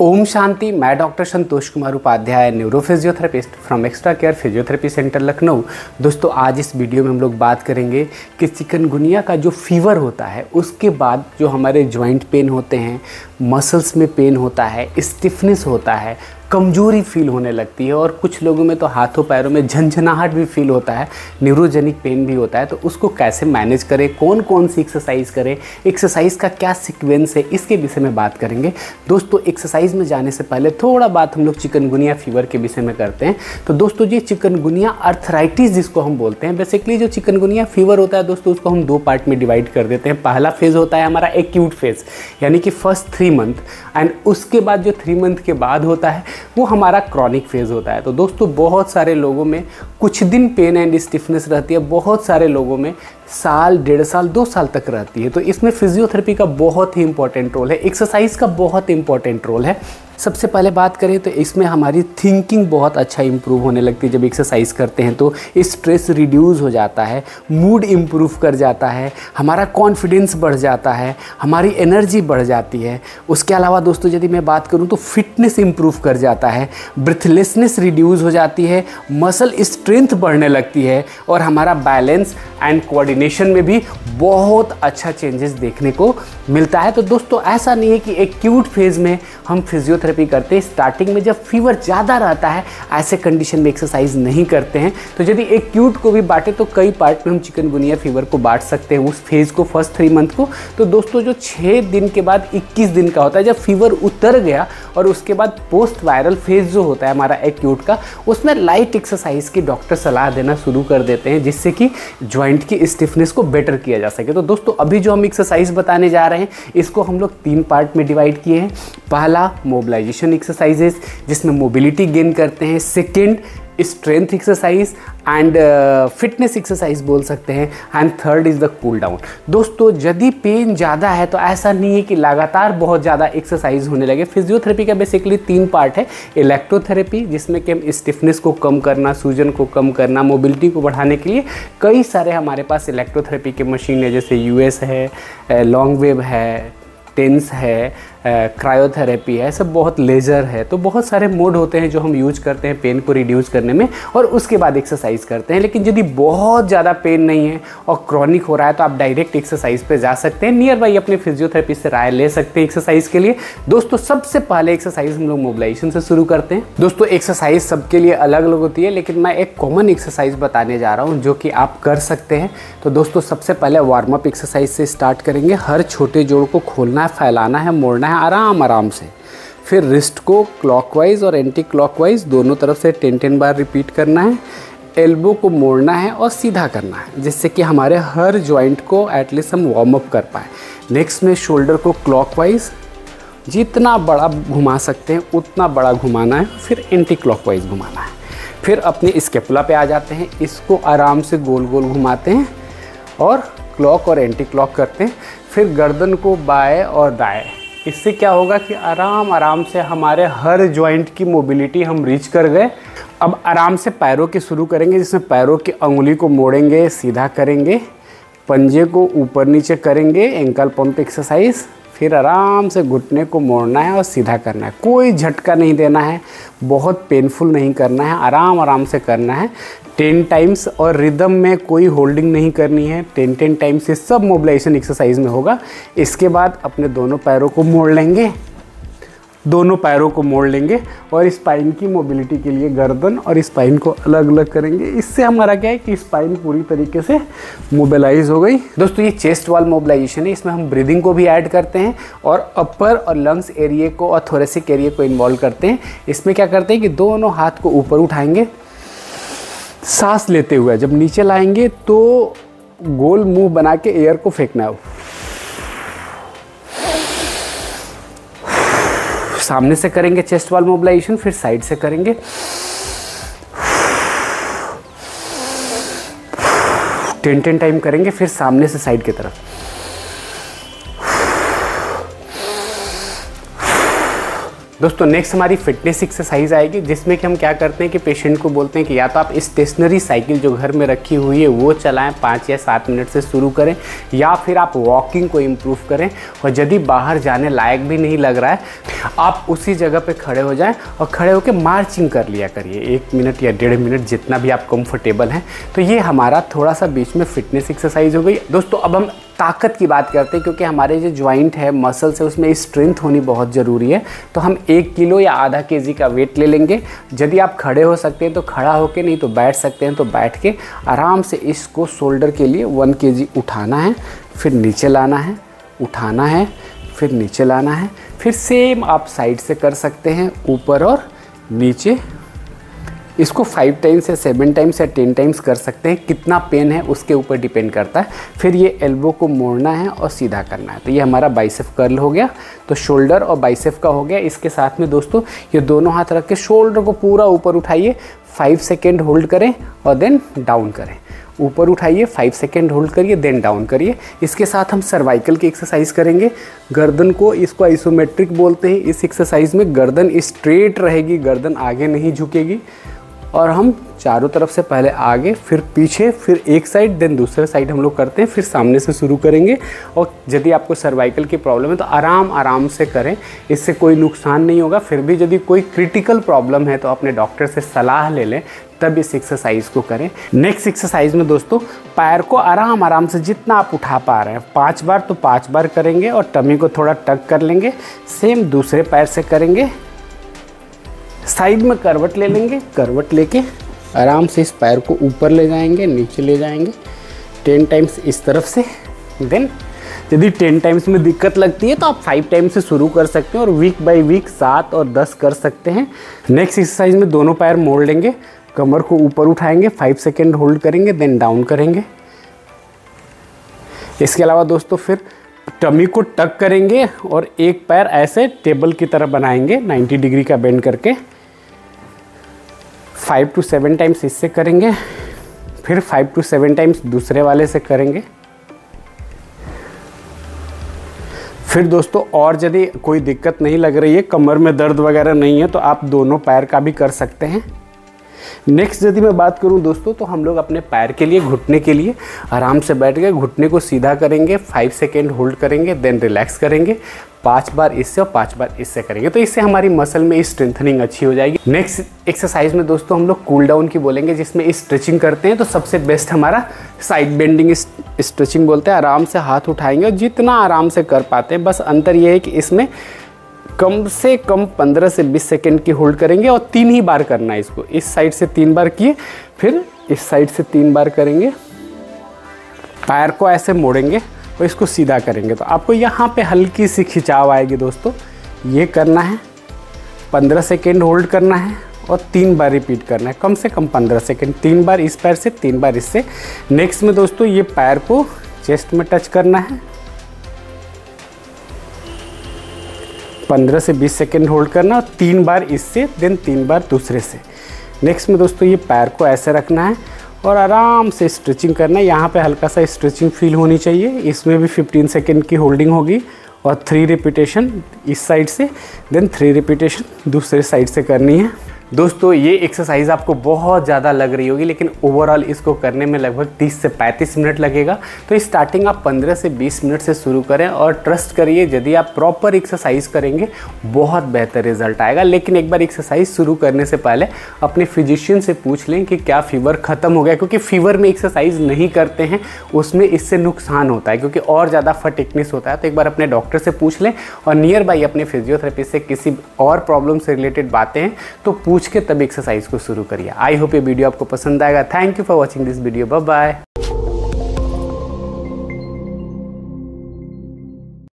ओम शांति। मैं doctor Santosh Kumar Upadhyay, neuro physiotherapist from extra care physiotherapy centre Lucknow. दोस्तों, आज इस वीडियो में हम लोग बात करेंगे कि चिकनगुनिया का जो फीवर होता है उसके बाद जो हमारे जॉइंट पेन होते हैं, मसल्स में पेन होता है, स्टिफनेस होता है, कमजोरी फील होने लगती है और कुछ लोगों में तो हाथों पैरों में झंझनाहट भी फील होता है, न्यूरोजेनिक पेन भी होता है। तो उसको कैसे मैनेज करें, कौन कौन सी एक्सरसाइज करें, एक्सरसाइज का क्या सीक्वेंस है, इसके विषय में बात करेंगे। दोस्तों, एक्सरसाइज में जाने से पहले थोड़ा बात हम लोग चिकनगुनिया फीवर के विषय में करते हैं। तो दोस्तों, ये चिकनगुनिया अर्थराइटिस जिसको हम बोलते हैं, बेसिकली जो चिकनगुनिया फीवर होता है दोस्तों, उसको हम दो पार्ट में डिवाइड कर देते हैं। पहला फेज़ होता है हमारा एक्यूट फेज़, यानी कि फर्स्ट 3 मंथ, एंड उसके बाद जो 3 मंथ के बाद होता है वो हमारा क्रॉनिक फेज़ होता है। तो दोस्तों, बहुत सारे लोगों में कुछ दिन पेन एंड स्टिफनेस रहती है, बहुत सारे लोगों में साल, 1.5 साल, 2 साल तक रहती है। तो इसमें फिजियोथेरेपी का बहुत ही इंपॉर्टेंट रोल है, एक्सरसाइज का बहुत इंपॉर्टेंट रोल है। सबसे पहले बात करें तो इसमें हमारी थिंकिंग बहुत अच्छा इंप्रूव होने लगती है। जब एक्सरसाइज करते हैं तो स्ट्रेस रिड्यूस हो जाता है, मूड इंप्रूव कर जाता है, हमारा कॉन्फिडेंस बढ़ जाता है, हमारी एनर्जी बढ़ जाती है। उसके अलावा दोस्तों, यदि मैं बात करूं तो फिटनेस इंप्रूव कर जाता है, ब्रीथलेसनेस रिड्यूस हो जाती है, मसल स्ट्रेंथ बढ़ने लगती है और हमारा बैलेंस एंड कोऑर्डिनेशन में भी बहुत अच्छा चेंजेस देखने को मिलता है। तो दोस्तों, ऐसा नहीं है कि एक्यूट फेज़ में हम फिजियोथेरेपी करते हैं। स्टार्टिंग में जब फीवर ज़्यादा रहता है, ऐसे कंडीशन में एक्सरसाइज नहीं करते हैं। तो यदि एक्यूट को भी बांटे तो कई पार्ट में हम चिकनगुनिया फीवर को बांट सकते हैं, उस फेज़ को फर्स्ट 3 मंथ को। तो दोस्तों, जो 6 दिन के बाद 21 दिन का होता है, जब फीवर उतर गया और उसके बाद पोस्ट वायरल फेज़ जो होता है हमारा एक्यूट का, उसमें लाइट एक्सरसाइज की डॉक्टर सलाह देना शुरू कर देते हैं, जिससे कि जॉइंट की स्टिफनेस को बेटर किया जा सके। तो दोस्तों, अभी जो हम एक्सरसाइज बताने जा रहे हैं इसको हम लोग 3 पार्ट में डिवाइड किए हैं। पहला मोबिलाइजेशन एक्सरसाइजेस, जिसमें मोबिलिटी गेन करते हैं। Second, strength exercise and fitness exercise बोल सकते हैं। And third is the cool down. दोस्तों, यदि पेन ज़्यादा है तो ऐसा नहीं है कि लगातार बहुत ज़्यादा एक्सरसाइज होने लगे। फिजियोथेरेपी का बेसिकली 3 पार्ट है। इलेक्ट्रोथेरेपी, जिसमें कि हम स्टिफनेस को कम करना, सूजन को कम करना, मोबिलिटी को बढ़ाने के लिए कई सारे हमारे पास इलेक्ट्रोथेरेपी के मशीन है, जैसे यूएस है, लॉन्ग वेव है, टेंस है, क्रायोथेरेपी है, सब बहुत लेज़र है। तो बहुत सारे मोड होते हैं जो हम यूज करते हैं पेन को रिड्यूस करने में, और उसके बाद एक्सरसाइज करते हैं। लेकिन यदि बहुत ज़्यादा पेन नहीं है और क्रॉनिक हो रहा है तो आप डायरेक्ट एक्सरसाइज पे जा सकते हैं। नियर बाई अपने फिजियोथेरेपिस्ट से राय ले सकते हैं एक्सरसाइज के लिए। दोस्तों, सबसे पहले एक्सरसाइज हम लोग मोबिलाइजेशन से शुरू करते हैं। दोस्तों, एक्सरसाइज सबके लिए अलग अलग होती है, लेकिन मैं एक कॉमन एक्सरसाइज बताने जा रहा हूँ जो कि आप कर सकते हैं। तो दोस्तों, सबसे पहले वार्म अप एक्सरसाइज से स्टार्ट करेंगे। हर छोटे जोड़ को खोलना है, फैलाना है, मोड़ना है आराम आराम से। फिर रिस्ट को क्लॉकवाइज और एंटी क्लॉकवाइज दोनों तरफ से 10-10 बार रिपीट करना है। एल्बो को मोड़ना है और सीधा करना है, जिससे कि हमारे हर जॉइंट को एटलीस्ट हम वार्म अप कर पाए। नेक्स्ट में शोल्डर को क्लॉकवाइज जितना बड़ा घुमा सकते हैं उतना बड़ा घुमाना है, फिर एंटी क्लॉकवाइज घुमाना है। फिर अपने स्केपुला पे आ जाते हैं, इसको आराम से गोल गोल घुमाते हैं और क्लॉक और एंटी क्लॉक करते हैं। फिर गर्दन को बाएं और दाएं। इससे क्या होगा कि आराम आराम से हमारे हर जॉइंट की मोबिलिटी हम रीच कर गए। अब आराम से पैरों के शुरू करेंगे, जिसमें पैरों की अंगुली को मोड़ेंगे, सीधा करेंगे, पंजे को ऊपर नीचे करेंगे, एंकल पंप एक्सरसाइज। फिर आराम से घुटने को मोड़ना है और सीधा करना है। कोई झटका नहीं देना है, बहुत पेनफुल नहीं करना है, आराम आराम से करना है 10 टाइम्स। और रिदम में कोई होल्डिंग नहीं करनी है। 10-10 टाइम्स से सब मोबिलाइजेशन एक्सरसाइज में होगा। इसके बाद अपने दोनों पैरों को मोड़ लेंगे, और स्पाइन की मोबिलिटी के लिए गर्दन और स्पाइन को अलग अलग करेंगे। इससे हमारा क्या है कि स्पाइन पूरी तरीके से मोबिलाइज हो गई। दोस्तों, ये चेस्ट वाल मोबिलाइजेशन है। इसमें हम ब्रीदिंग को भी ऐड करते हैं और अपर और लंग्स एरिया को और थोरेसिक एरिया को इन्वॉल्व करते हैं। इसमें क्या करते हैं कि दोनों हाथ को ऊपर उठाएंगे, सांस लेते हुए जब नीचे लाएंगे तो गोल मुंह बना के एयर को फेंकना है। सामने से करेंगे चेस्ट वाल मोबिलाइजेशन, फिर साइड से करेंगे। 10-10 टाइम करेंगे, फिर सामने से साइड की तरफ। दोस्तों नेक्स्ट हमारी फिटनेस एक्सरसाइज आएगी, जिसमें कि हम क्या करते हैं कि पेशेंट को बोलते हैं कि या तो आप स्टेशनरी साइकिल जो घर में रखी हुई है वो चलाएं, 5 या 7 मिनट से शुरू करें, या फिर आप वॉकिंग को इम्प्रूव करें। और यदि बाहर जाने लायक भी नहीं लग रहा है, आप उसी जगह पे खड़े हो जाएं और खड़े होकर मार्चिंग कर लिया करिए 1 मिनट या 1.5 मिनट, जितना भी आप कंफर्टेबल हैं। तो ये हमारा थोड़ा सा बीच में फिटनेस एक्सरसाइज हो गई। दोस्तों अब हम ताकत की बात करते हैं, क्योंकि हमारे जो ज्वाइंट है, मसल्स है, उसमें स्ट्रेंथ होनी बहुत ज़रूरी है। तो हम 1 किलो या आधा केजी का वेट ले लेंगे। यदि आप खड़े हो सकते हैं तो खड़ा होके, नहीं तो बैठ सकते हैं तो बैठ के आराम से इसको शोल्डर के लिए 1 केजी उठाना है, फिर नीचे लाना है, उठाना है, फिर नीचे लाना है। फिर सेम आप साइड से कर सकते हैं, ऊपर और नीचे। इसको 5 टाइम्स या 7 टाइम्स या 10 टाइम्स कर सकते हैं। कितना पेन है उसके ऊपर डिपेंड करता है। फिर ये एल्बो को मोड़ना है और सीधा करना है। तो ये हमारा बाइसेप कर्ल हो गया। तो शोल्डर और बाइसेप का हो गया। इसके साथ में दोस्तों ये दोनों हाथ रख के शोल्डर को पूरा ऊपर उठाइए, 5 सेकेंड होल्ड करें और देन डाउन करें। ऊपर उठाइए, 5 सेकेंड होल्ड करिए, देन डाउन करिए। इसके साथ हम सर्वाइकल की एक्सरसाइज करेंगे। गर्दन को, इसको आइसोमेट्रिक बोलते हैं। इस एक्सरसाइज में गर्दन स्ट्रेट रहेगी, गर्दन आगे नहीं झुकेगी। और हम चारों तरफ से पहले आगे, फिर पीछे, फिर एक साइड, देन दूसरे साइड हम लोग करते हैं। फिर सामने से शुरू करेंगे। और यदि आपको सर्वाइकल की प्रॉब्लम है तो आराम से करें, इससे कोई नुकसान नहीं होगा। फिर भी यदि कोई क्रिटिकल प्रॉब्लम है तो अपने डॉक्टर से सलाह ले लें, तब इस एक्सरसाइज को करें। नेक्स्ट एक्सरसाइज में दोस्तों पैर को आराम से जितना आप उठा पा रहे हैं, 5 बार तो 5 बार करेंगे और टमी को थोड़ा टक कर लेंगे। सेम दूसरे पैर से करेंगे। साइड में करवट ले लेंगे, करवट लेके आराम से इस पैर को ऊपर ले जाएंगे, नीचे ले जाएंगे 10 टाइम्स इस तरफ से। देन यदि 10 टाइम्स में दिक्कत लगती है तो आप 5 टाइम्स से शुरू कर सकते हैं और वीक बाय वीक 7 और 10 कर सकते हैं। नेक्स्ट एक्सरसाइज में दोनों पैर मोड़ लेंगे, कमर को ऊपर उठाएंगे, 5 सेकेंड होल्ड करेंगे, देन डाउन करेंगे। इसके अलावा दोस्तों फिर टमी को टक करेंगे और एक पैर ऐसे टेबल की तरह बनाएंगे 90 डिग्री का बेंड करके। 5 to 7 टाइम्स इससे करेंगे, फिर 5 to 7 टाइम्स दूसरे वाले से करेंगे। फिर दोस्तों और यदि कोई दिक्कत नहीं लग रही है, कमर में दर्द वगैरह नहीं है, तो आप दोनों पैर का भी कर सकते हैं। नेक्स्ट यदि मैं बात करूं दोस्तों, तो हम लोग अपने पैर के लिए, घुटने के लिए आराम से बैठ गए, घुटने को सीधा करेंगे, 5 सेकेंड होल्ड करेंगे, देन रिलैक्स करेंगे। 5 बार इससे और 5 बार इससे करेंगे। तो इससे हमारी मसल में स्ट्रेंथनिंग अच्छी हो जाएगी। नेक्स्ट एक्सरसाइज में दोस्तों हम लोग कूल डाउन की बोलेंगे, जिसमें स्ट्रेचिंग करते हैं। तो सबसे बेस्ट हमारा साइड बेंडिंग स्ट्रेचिंग बोलते हैं। आराम से हाथ उठाएंगे और जितना आराम से कर पाते हैं। बस अंतर यह है कि इसमें कम से कम 15 से 20 सेकेंड की होल्ड करेंगे और 3 ही बार करना है इसको। इस साइड से 3 बार किए, फिर इस साइड से 3 बार करेंगे। पैर को ऐसे मोड़ेंगे और इसको सीधा करेंगे। तो आपको यहाँ पे हल्की सी खिंचाव आएगी दोस्तों। ये करना है, 15 सेकेंड होल्ड करना है और 3 बार रिपीट करना है, कम से कम 15 सेकेंड। 3 बार इस पैर से, 3 बार इससे। नेक्स्ट में दोस्तों ये पैर को चेस्ट में टच करना है, 15 से 20 सेकेंड होल्ड करना और 3 बार इससे, देन 3 बार दूसरे से। नेक्स्ट में दोस्तों ये पैर को ऐसे रखना है और आराम से स्ट्रेचिंग करना है। यहाँ पे हल्का सा स्ट्रेचिंग फील होनी चाहिए। इसमें भी 15 सेकेंड की होल्डिंग होगी और 3 रिपीटेशन इस साइड से, देन 3 रिपीटेशन दूसरे साइड से करनी है। दोस्तों ये एक्सरसाइज आपको बहुत ज़्यादा लग रही होगी, लेकिन ओवरऑल इसको करने में लगभग 30 से 35 मिनट लगेगा। तो स्टार्टिंग आप 15 से 20 मिनट से शुरू करें और ट्रस्ट करिए, यदि आप प्रॉपर एक्सरसाइज करेंगे बहुत बेहतर रिजल्ट आएगा। लेकिन एक बार एक्सरसाइज शुरू करने से पहले अपने फिजिशियन से पूछ लें कि क्या फीवर ख़त्म हो गया, क्योंकि फीवर में एक्सरसाइज नहीं करते हैं उसमें इससे नुकसान होता है, क्योंकि और ज़्यादा फटिकनेस होता है। तो एक बार अपने डॉक्टर से पूछ लें और नियर बाई अपने फिजियोथेरेपिस्ट से किसी और प्रॉब्लम से रिलेटेड बातें हैं तो पूछ के तब एक्सरसाइज को शुरू करिए। आई होप ये वीडियो आपको पसंद आएगा। Thank you for watching this video. Bye bye.